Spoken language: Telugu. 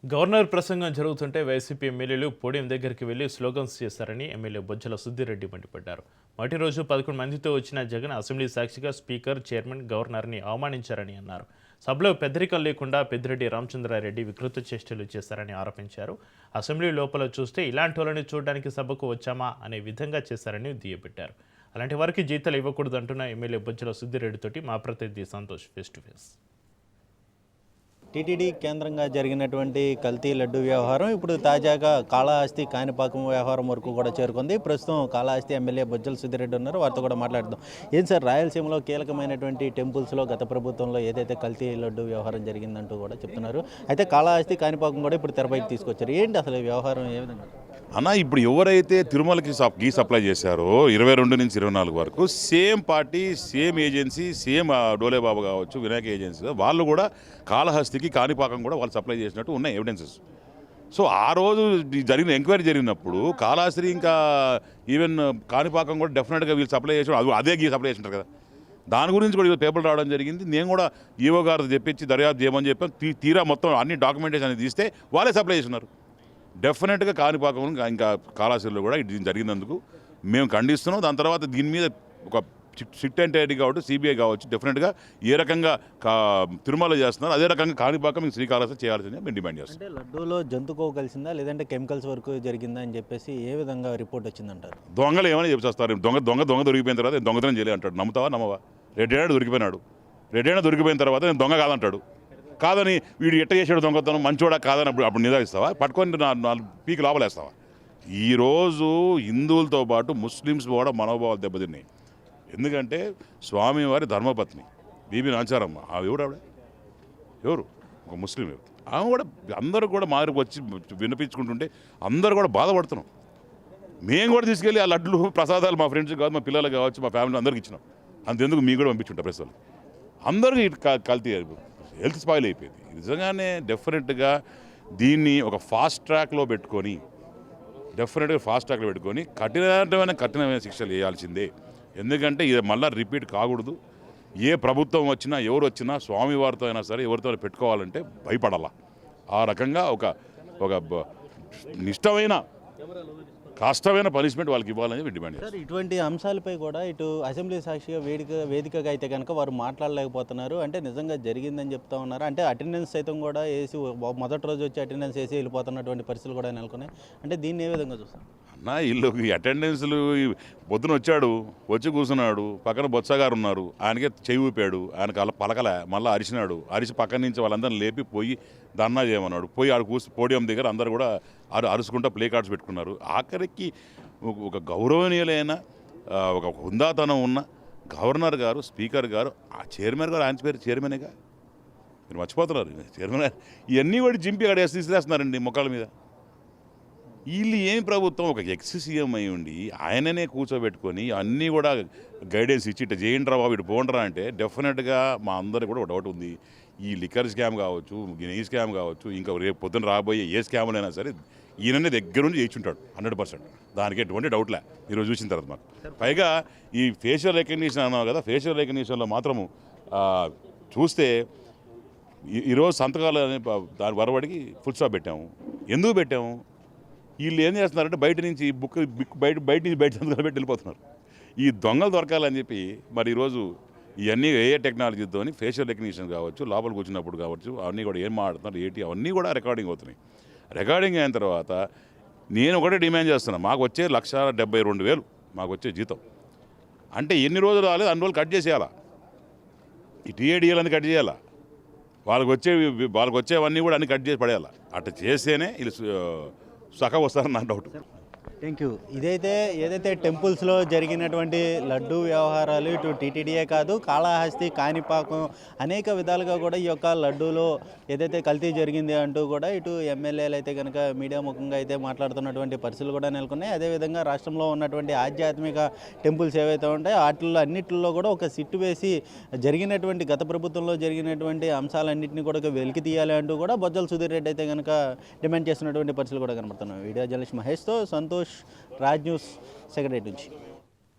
గవర్నర్ ప్రసంగం జరుగుతుంటే వైసీపీ ఎమ్మెల్యేలు పోడియం దగ్గరికి వెళ్లి స్లోగన్స్ చేశారని ఎమ్మెల్యే బొజ్జల సుద్దిరెడ్డి మండిపడ్డారు. మొదటి రోజు 11 మందితో వచ్చిన జగన్ అసెంబ్లీ సాక్షిగా స్పీకర్, చైర్మన్, గవర్నర్ని అవమానించారని అన్నారు. సభలో పెద్దరికం లేకుండా పెద్దిరెడ్డి రామచంద్రారెడ్డి వికృత చేష్టలు చేశారని ఆరోపించారు. అసెంబ్లీ లోపల చూస్తే ఇలాంటి వాళ్ళని చూడడానికి సభకు వచ్చామా అనే విధంగా చేశారని దుయ్యబట్టారు. అలాంటి వారికి జీతాలు ఇవ్వకూడదంటున్న ఎమ్మెల్యే బొజ్జల సుద్దిరెడ్డితోటి మా ప్రతినిధి Santosh face to face. TTD కేంద్రంగా జరిగినటువంటి కల్తీ లడ్డు వ్యవహారం ఇప్పుడు తాజాగా కాళహస్తి కాణిపాకం వ్యవహారం వరకు కూడా చేరుకుంది. ప్రస్తుతం కాళహస్తి ఎమ్మెల్యే బొజ్జల సుద్దిరెడ్డి ఉన్నారు, వారితో కూడా మాట్లాడుతాం. ఏం సార్, రాయలసీమలో కీలకమైనటువంటి టెంపుల్స్లో గత ప్రభుత్వంలో ఏదైతే కల్తీ లడ్డు వ్యవహారం జరిగిందంటూ కూడా చెప్తున్నారు. అయితే కాళహస్తి కాణిపాకం కూడా ఇప్పుడు తెరపైకి తీసుకొచ్చారు. ఏంటి అసలు ఈ వ్యవహారం ఏ విధంగా? అన్న, ఇప్పుడు ఎవరైతే తిరుమలకి గీ సప్లై చేశారో 22 నుంచి 24 వరకు same party, same agency, same డోలేబాబు కావచ్చు, వినాయక ఏజెన్సీ, వాళ్ళు కూడా కాళహస్తికి కాణిపాకం కూడా వాళ్ళు సప్లై చేసినట్టు ఉన్నాయి ఎవిడెన్సెస్. సో ఆ రోజు జరిగిన ఎంక్వైరీ జరిగినప్పుడు కాళహస్తి ఇంకా ఈవెన్ కాణిపాకం కూడా డెఫినెట్గా వీళ్ళు సప్లై చేసారు, అదే గీ సప్లై చేసినారు కదా. దాని గురించి కూడా పేపర్లు రావడం జరిగింది. నేను కూడా ఈవో గారు తెప్పించి దర్యాప్తు చేయమని చెప్పాను. తీరా మొత్తం అన్ని డాక్యుమెంటేషన్ అనేది తీస్తే వాళ్ళే సప్లై చేస్తున్నారు. డెఫినెట్గా కాణిపాకం ఇంకా కాళహస్తిలో కూడా ఇది జరిగినందుకు మేము ఖండిస్తున్నాం. దాని తర్వాత దీని మీద ఒక సిట్ ఎంటైటీ కావచ్చు, సిబిఐ కావచ్చు, డెఫినెట్గా ఏ రకంగా తిరుమల చేస్తున్నారు అదే రకంగా కాణిపాకం శ్రీకాళహస్తి చేయాల్సిందే మేము డిమాండ్ చేస్తాం. అంటే లడ్డూలో జంతుకో కలిసిందా లేదంటే కెమికల్స్ వరకు జరిగిందా అని చెప్పేసి ఏ విధంగా రిపోర్ట్ వచ్చిందంటారు? దొంగలు ఏమైనా చెప్పేస్తారు. దొంగ దొరికిపోయిన తర్వాత దొంగతనం చేయలే అంటాడు. నమ్ముతావా నమ్మవా? రెడ్డైనా దొరికిపోయినాడు. రెడ్డైనా దొరికిపోయిన తర్వాత నేను దొంగ కాదంటాడు. కాదని వీడు ఎట్ట చేసాడు దొంగతనం, మంచోడా కాదని అప్పుడు నిదాయిస్తావా? పట్టుకొని నాలుగు పీకి లోపలేస్తావా? ఈరోజు హిందువులతో పాటు ముస్లిమ్స్ కూడా మనోభావాలు దెబ్బతిన్నాయి. ఎందుకంటే స్వామివారి ధర్మపత్ని బీబీ నాచారమ్మ, ఎవరు ఒక ముస్లిం యువతి, ఆమె కూడా అందరూ కూడా మారికి వచ్చి వినిపించుకుంటుంటే అందరూ కూడా బాధపడుతున్నాం. మేము కూడా తీసుకెళ్ళి ఆ లడ్లు ప్రసాదాలు మా ఫ్రెండ్స్ కావచ్చు, మా పిల్లలు కావచ్చు, మా ఫ్యామిలీ అందరికి ఇచ్చినాం. అంతెందుకు మీకు కూడా పంపించుంటాం ప్రెస్ వాళ్ళకి. అందరికీ కల్తీ హెల్త్ స్పాయిల్ అయిపోయింది. నిజంగానే డెఫినెట్గా దీన్ని ఒక ఫాస్ట్ ట్రాక్లో పెట్టుకొని కఠినమైన శిక్షలు వేయాల్సిందే. ఎందుకంటే ఇది మళ్ళీ రిపీట్ కాకూడదు. ఏ ప్రభుత్వం వచ్చినా ఎవరు వచ్చినా స్వామివారితో అయినా సరే ఎవరితో పెట్టుకోవాలంటే భయపడాలా. ఆ రకంగా ఒక కష్టమైన పనిష్మెంట్ వాళ్ళకి ఇవ్వాలని డిమాండ్ చేస్తారు. ఇటువంటి అంశాలపై కూడా ఇటు అసెంబ్లీ సాక్షిగా వేదికగా అయితే కనుక వారు మాట్లాడలేకపోతున్నారు. అంటే నిజంగా జరిగిందని చెప్తా ఉన్నారు. అంటే అటెండెన్స్ సైతం కూడా వేసి మొదటి రోజు వచ్చి అటెండెన్స్ వేసి వెళ్ళిపోతున్నటువంటి పరిస్థితులు కూడా నెలకొన్నాయి. అంటే దీన్ని ఏ విధంగా చూస్తాం అన్న? వీళ్ళు అటెండెన్స్లు పొద్దున వచ్చి కూర్చున్నాడు, పక్కన బొత్సగారు ఉన్నారు, ఆయనకే చెయ్యి ఊపాడు, ఆయనకు అలా పలకలే, మళ్ళీ అరిచి పక్కన నుంచి వాళ్ళందరినీ లేపి పోయి ధర్నా చేయమన్నాడు. పోయి ఆడు పోడియం దగ్గర అందరు కూడా అరుచుకుంటూ ప్లే కార్డ్స్ పెట్టుకున్నారు. ఆఖరికి ఒక గౌరవనీయులైన ఒక హుందాతనం ఉన్న గవర్నర్ గారు, స్పీకర్ గారు, ఆ చైర్మన్ గారు, ఆయన పేరు చైర్మనేగా, మీరు మర్చిపోతున్నారు. చైర్మన్ ఇవన్నీ కూడా జింపి అక్కడ తీసిరేస్తున్నారండి మొక్కల మీద. వీళ్ళు ఏం ప్రభుత్వం, ఒక ఎక్స్ సీఎం అయి ఉండి ఆయననే కూర్చోబెట్టుకొని అన్నీ కూడా గైడెన్స్ ఇచ్చి ఇట్లా చేయండి రా బాబు, ఇటు పోండ్రా అంటే డెఫినెట్గా మా అందరికి కూడా ఒక డౌట్ ఉంది. ఈ లిక్కర్ స్కామ్ కావచ్చు, నెయ్యి స్కామ్ కావచ్చు, ఇంకా రేపు పొద్దున రాబోయే ఏ స్కామ్లైనా సరే ఈయననే దగ్గర నుంచి చేయించుంటాడు 100%. దానికి ఎటువంటి డౌట్లే ఈరోజు చూసిన తర్వాత మాకు. పైగా ఈ ఫేషియల్ రికగ్నిషన్ అన్నావు కదా, ఫేషియల్ రికగ్నిషన్లో మాత్రము చూస్తే ఈరోజు సంతకాలు అనే దాని వరవడికి ఫుల్ స్టాప్ పెట్టాము. ఎందుకు పెట్టాము? వీళ్ళు ఏం చేస్తున్నారంటే బయట నుంచి బయట సంతకాలు పెట్టి వెళ్ళిపోతున్నారు. ఈ దొంగలు దొరకాలని చెప్పి మరి ఈరోజు ఇవన్నీ ఏ టెక్నాలజీతో ఫేషియల్ రికగ్నిషన్ కావచ్చు, లోపల కూర్చున్నప్పుడు కావచ్చు, అవన్నీ కూడా ఏం మాట్లాడుతున్నారు ఏంటి అవన్నీ కూడా రికార్డింగ్ అవుతున్నాయి. రికార్డింగ్ అయిన తర్వాత నేను ఒకటే డిమాండ్ చేస్తున్నాను, మాకు వచ్చే 1,72,000 మాకు వచ్చే జీతం. అంటే ఎన్ని రోజులు రాలేదు అన్ని రోజులు కట్ చేసేయాలా, ఈ టీఏడిఎల్ అని కట్ చేయాలా, వాళ్ళకి వచ్చేవన్నీ కూడా అన్ని కట్ చేసి పడేయాలా. అట్లా చేస్తేనే వీళ్ళు సగం వస్తారని నా డౌట్. Thank you. ఏదైతే టెంపుల్స్లో జరిగినటువంటి లడ్డు వ్యవహారాలు ఇటు టీటీడీయే కాదు, కాళహస్తి, కాణిపాకం అనేక విధాలుగా కూడా ఈ యొక్క లడ్డూలో ఏదైతే కల్తీ జరిగింది అంటూ కూడా ఇటు ఎమ్మెల్యేలు అయితే కనుక మీడియా ముఖంగా అయితే మాట్లాడుతున్నటువంటి పరిస్థితులు కూడా నెలకొన్నాయి. అదేవిధంగా రాష్ట్రంలో ఉన్నటువంటి ఆధ్యాత్మిక టెంపుల్స్ ఏవైతే ఉంటాయో వాటిల్లో అన్నింటిలో కూడా ఒక సిట్టు వేసి గత ప్రభుత్వంలో జరిగినటువంటి అంశాలన్నింటినీ కూడా వెలికి తీయాలి అంటూ కూడా బొజ్జల సుధీర్ అయితే కనుక డిమాండ్ చేస్తున్నటువంటి పరిస్థితులు కూడా కనబడుతున్నాయి. వీడియో జర్నలిస్ట్ మహేష్తో సంతోష్, రాజ్ న్యూస్, సెక్రటరీ నుంచి.